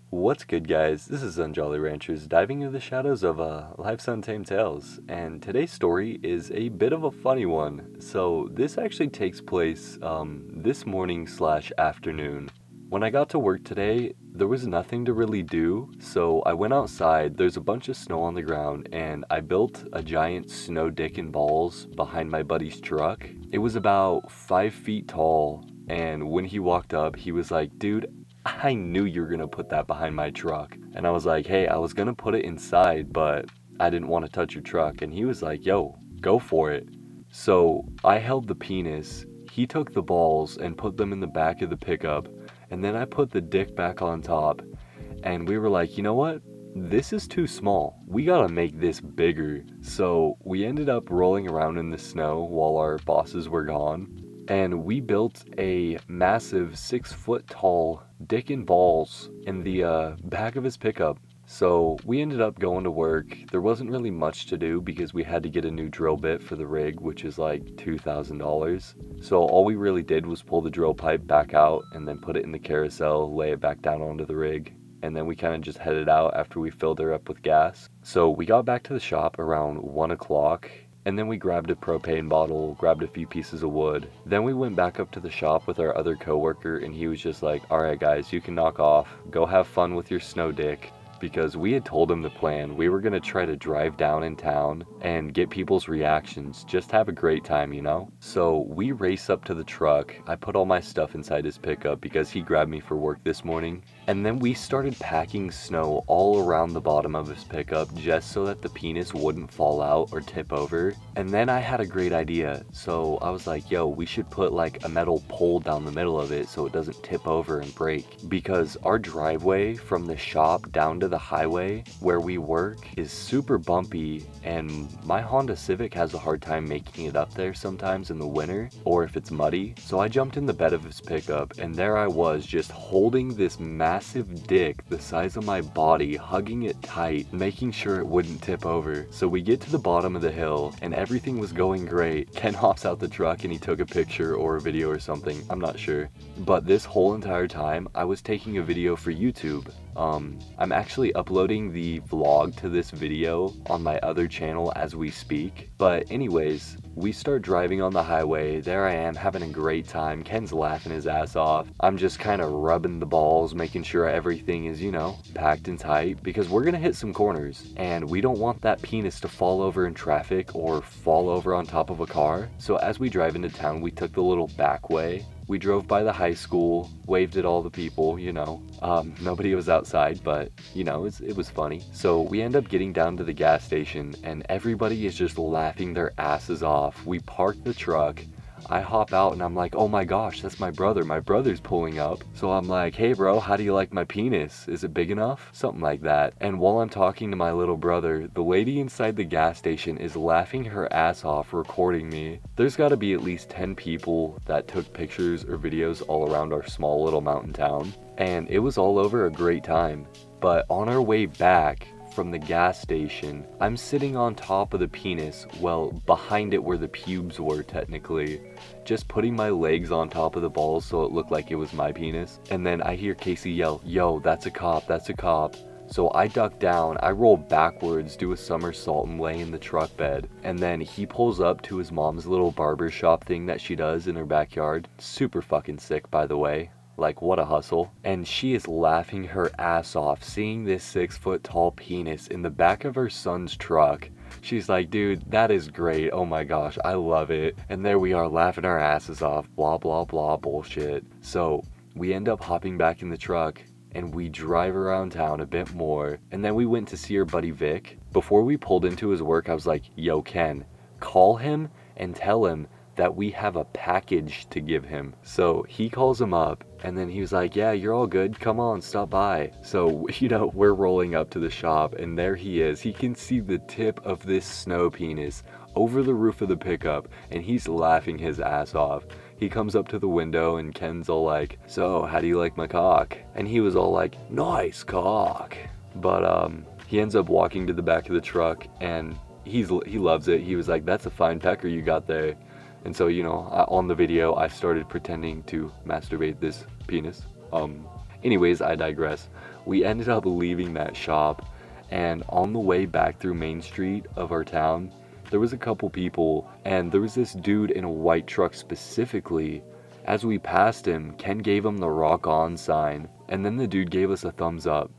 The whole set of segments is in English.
What's good, guys? This is Unjolly Ranchers diving into the shadows of Life's Untamed Tales, and today's story is a bit of a funny one. So this actually takes place this morning slash afternoon. When I got to work today, there was nothing to really do, so I went outside. There's a bunch of snow on the ground, and I built a giant snow dick and balls behind my buddy's truck. It was about 5 feet tall, and when he walked up, he was like, "Dude, I knew you were gonna put that behind my truck." And I was like, "Hey, I was gonna put it inside, but I didn't want to touch your truck." And he was like, "Yo, go for it." So I held the penis, he took the balls and put them in the back of the pickup, and then I put the dick back on top. And we were like, you know what? This is too small. We gotta make this bigger. So we ended up rolling around in the snow while our bosses were gone, and we built a massive 6-foot tall dick and balls in the back of his pickup. So we ended up going to work. There wasn't really much to do because we had to get a new drill bit for the rig, which is like $2,000. So all we really did was pull the drill pipe back out and then put it in the carousel, lay it back down onto the rig, and then we kind of just headed out after we filled her up with gas. So we got back to the shop around 1 o'clock. And then we grabbed a propane bottle, grabbed a few pieces of wood. Then we went back up to the shop with our other coworker, and he was just like, "Alright guys, you can knock off. Go have fun with your snow dick." Because we had told him the plan. We were gonna try to drive down in town and get people's reactions, just have a great time, you know? So we race up to the truck. I put all my stuff inside his pickup because he grabbed me for work this morning. And then we started packing snow all around the bottom of his pickup just so that the penis wouldn't fall out or tip over. And then I had a great idea. So I was like, yo, we should put like a metal pole down the middle of it so it doesn't tip over and break. Because our driveway from the shop down to the highway where we work is super bumpy, and my Honda Civic has a hard time making it up there sometimes in the winter or if it's muddy. So I jumped in the bed of his pickup, and there I was just holding this massive dick the size of my body, hugging it tight, making sure it wouldn't tip over. So we get to the bottom of the hill and everything was going great. Ken hops out the truck and he took a picture or a video or something, I'm not sure. But this whole entire time I was taking a video for YouTube. I'm actually uploading the vlog to this video on my other channel as we speak. But anyways, we start driving on the highway. There I am having a great time. Ken's laughing his ass off. I'm just kind of rubbing the balls, making sure everything is, you know, packed and tight, because we're gonna hit some corners and we don't want that penis to fall over in traffic or fall over on top of a car. So as we drive into town, we took the little back way. We drove by the high school, waved at all the people, you know. Nobody was outside, but, you know, it was funny. So we end up getting down to the gas station, and everybody is just laughing their asses off. We park the truck. I hop out and I'm like, oh my gosh, that's my brother. My brother's pulling up. So I'm like, hey bro, how do you like my penis? Is it big enough? Something like that. And while I'm talking to my little brother, the lady inside the gas station is laughing her ass off recording me. There's gotta be at least 10 people that took pictures or videos all around our small little mountain town. And it was all over a great time. But on our way back from the gas station, I'm sitting on top of the penis, well, behind it where the pubes were technically, just putting my legs on top of the balls so it looked like it was my penis. And then I hear Casey yell, "Yo, that's a cop, that's a cop." So I duck down, I roll backwards, do a somersault, and lay in the truck bed. And then he pulls up to his mom's little barber shop thing that she does in her backyard. Super fucking sick, by the way. Like, what a hustle. And she is laughing her ass off seeing this 6-foot tall penis in the back of her son's truck. She's like, "Dude, that is great. Oh my gosh, I love it." And there we are laughing our asses off, blah, blah, blah bullshit. So we end up hopping back in the truck and we drive around town a bit more. And then we went to see our buddy Vic. Before we pulled into his work, I was like, "Yo, Ken, call him and tell him that we have a package to give him." So he calls him up and then he was like, "Yeah, you're all good. Come on, stop by." So, you know, we're rolling up to the shop and there he is. He can see the tip of this snow penis over the roof of the pickup and he's laughing his ass off. He comes up to the window and Ken's all like, "So, how do you like my cock?" And he was all like, "Nice cock." But he ends up walking to the back of the truck and he loves it. He was like, "That's a fine pecker you got there." And so, you know, on the video, I started pretending to masturbate this penis. Anyways, I digress. we ended up leaving that shop, and on the way back through Main Street of our town, there was a couple people, and there was this dude in a white truck specifically. As we passed him, Ken gave him the rock on sign, and then the dude gave us a thumbs up.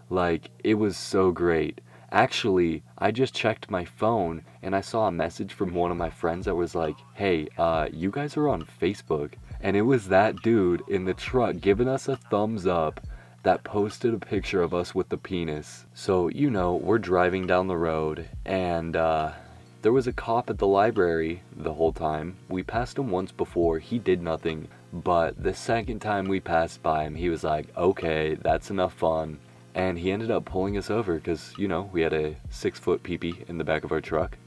Like, it was so great. Actually, I just checked my phone and I saw a message from one of my friends that was like, hey, you guys are on Facebook. And it was that dude in the truck giving us a thumbs up that posted a picture of us with the penis. So, you know, we're driving down the road, and there was a cop at the library the whole time. We passed him once before, he did nothing, but the second time we passed by him, he was like, okay, that's enough fun. And he ended up pulling us over because, you know, we had a 6-foot peepee in the back of our truck.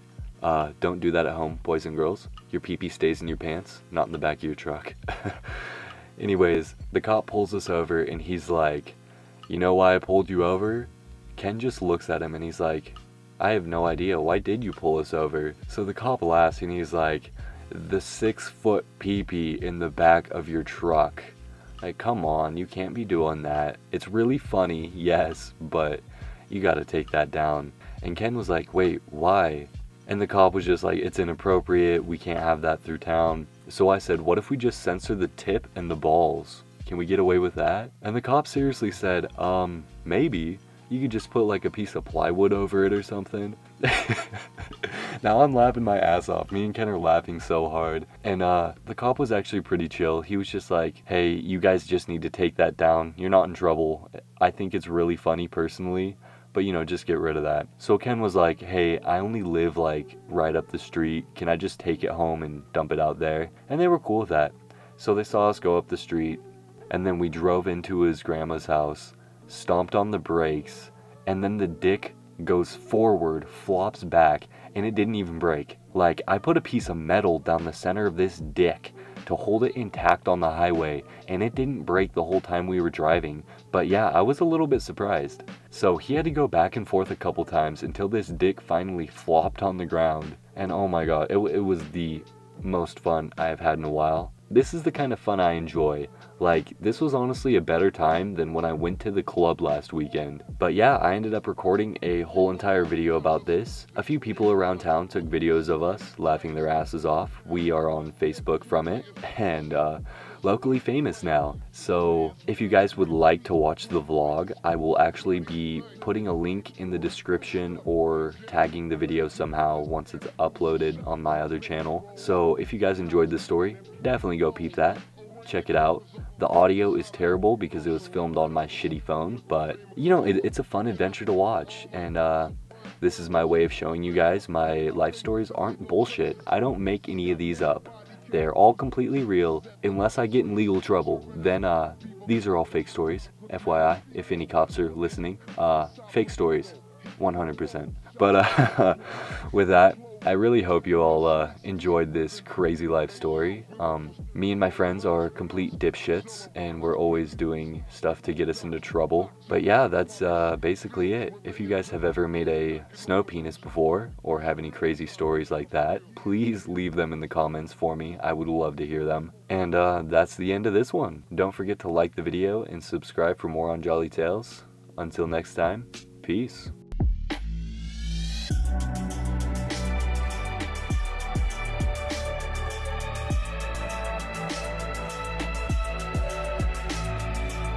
Don't do that at home, boys and girls. Your peepee stays in your pants, not in the back of your truck. Anyways, the cop pulls us over and he's like, you know why I pulled you over? Ken just looks at him and he's like, I have no idea. Why did you pull us over? So the cop laughs and he's like, the 6-foot peepee in the back of your truck. Like, come on, you can't be doing that. It's really funny, yes, but you gotta take that down. And Ken was like, wait, why? And the cop was just like, it's inappropriate, we can't have that through town. So I said, what if we just censor the tip and the balls? Can we get away with that? And the cop seriously said, maybe. You could just put like a piece of plywood over it or something. Now I'm laughing my ass off. Me and Ken are laughing so hard. And the cop was actually pretty chill. He was just like, hey, you guys just need to take that down. You're not in trouble. I think it's really funny personally, but you know, just get rid of that. So Ken was like, hey, I only live like right up the street. Can I just take it home and dump it out there? And they were cool with that. So they saw us go up the street, and then we drove into his grandma's house, stomped on the brakes, and then the dick goes forward, flops back, and it didn't even break. Like, I put a piece of metal down the center of this dick to hold it intact on the highway, and it didn't break the whole time we were driving. But yeah, I was a little bit surprised. So he had to go back and forth a couple times until this dick finally flopped on the ground. And oh my god, it was the most fun I have had in a while. This is the kind of fun I enjoy. Like, this was honestly a better time than when I went to the club last weekend. But yeah, I ended up recording a whole entire video about this. A few people around town took videos of us laughing their asses off. We are on Facebook from it, and locally famous now. So if you guys would like to watch the vlog, I will actually be putting a link in the description or tagging the video somehow once it's uploaded on my other channel. So if you guys enjoyed this story, definitely go peep that. Check it out. The audio is terrible because it was filmed on my shitty phone, but you know, it's a fun adventure to watch, and this is my way of showing you guys my life stories aren't bullshit. I don't make any of these up. They're all completely real, unless I get in legal trouble. Then these are all fake stories, FYI, if any cops are listening. Fake stories, 100%. But with that, I really hope you all enjoyed this crazy life story. Me and my friends are complete dipshits, and we're always doing stuff to get us into trouble. But yeah, that's basically it. If you guys have ever made a snow penis before, or have any crazy stories like that, please leave them in the comments for me. I would love to hear them. And that's the end of this one. Don't forget to like the video and subscribe for more on Jolly Tales. Until next time, peace.